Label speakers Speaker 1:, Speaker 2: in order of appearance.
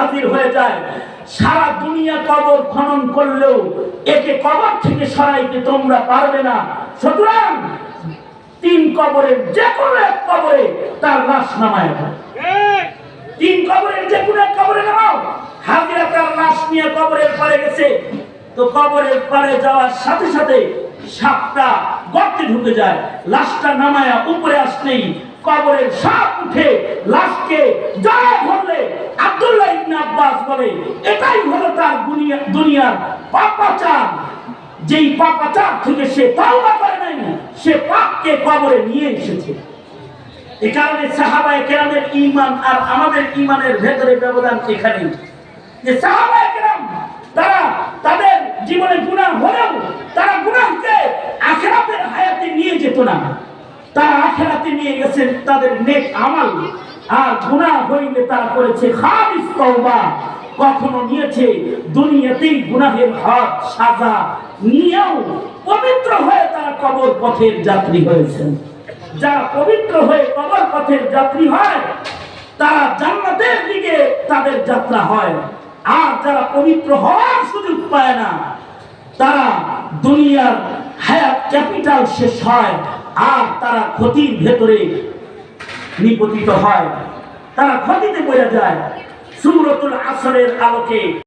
Speaker 1: হাজির হয়ে যায়। সারা দুনিয়া কবর খনন করলেও একে কবর থেকে সরাইতে তোমরা পারবে না। সুতরাং 3 কবরের যে কোনো এক কবরে তার লাশ নামায় দাও। 3 কবরের যে কোনো এক কবরে নামাও। হাজিরা তার লাশ নিয়ে কবরের পারে গেছে, তো কবরের পারে যাওয়ার সাথে সাথে সাপটা গর্তে ঢুকে যায়। লাশটা নামায়া উপরে আসলেই কবরের সাপ উঠে লাশকে জড়িয়ে ধরলে আব্দুল্লাহ ইবনে আব্বাস বলে এটাই হলো তার দুনিয়ার পাপাচার। যেই পাপাচার থেকে সে তওবা করে নাই, সে পাপকে কবরে নিয়ে এসেছে। এই কারণে সাহাবায়ে কেরামের ঈমান আর আমাদের ঈমানের ভেতরে ব্যবধান এখানেই, যে সাহাবায়ে কেরাম তারা তাদের জীবনে গুনাহ হলেও তারা গুনাহকে আখিরাতের হায়াতে নিয়ে যেত না। তারা আখিরাতে নিয়ে গেছেন তাদের নেক আমল, আর গুনাহ হইলে তারা করেছে খালিস তওবা। কখনো নিয়েছে দুনিয়াতেই গুনাহের হদ সাজা নিয়েও পবিত্র হয়ে তারা কবর পথের যাত্রী হয়েছেন। যারা পবিত্র হয়ে কবর পথের যাত্রী হয় তারা জান্নাতের দিকে তাদের যাত্রা হয়। আর যারা পবিত্র হওয়ার সুযোগ পায় না তারা দুনিয়ার হায়াত ক্যাপিটাল শেষ হয়, আর তারা ক্ষতির ভেতরে নিপতিত হয়, তারা ক্ষতিতে পড়ে যায়। সূরাতুল আসরের আলোকে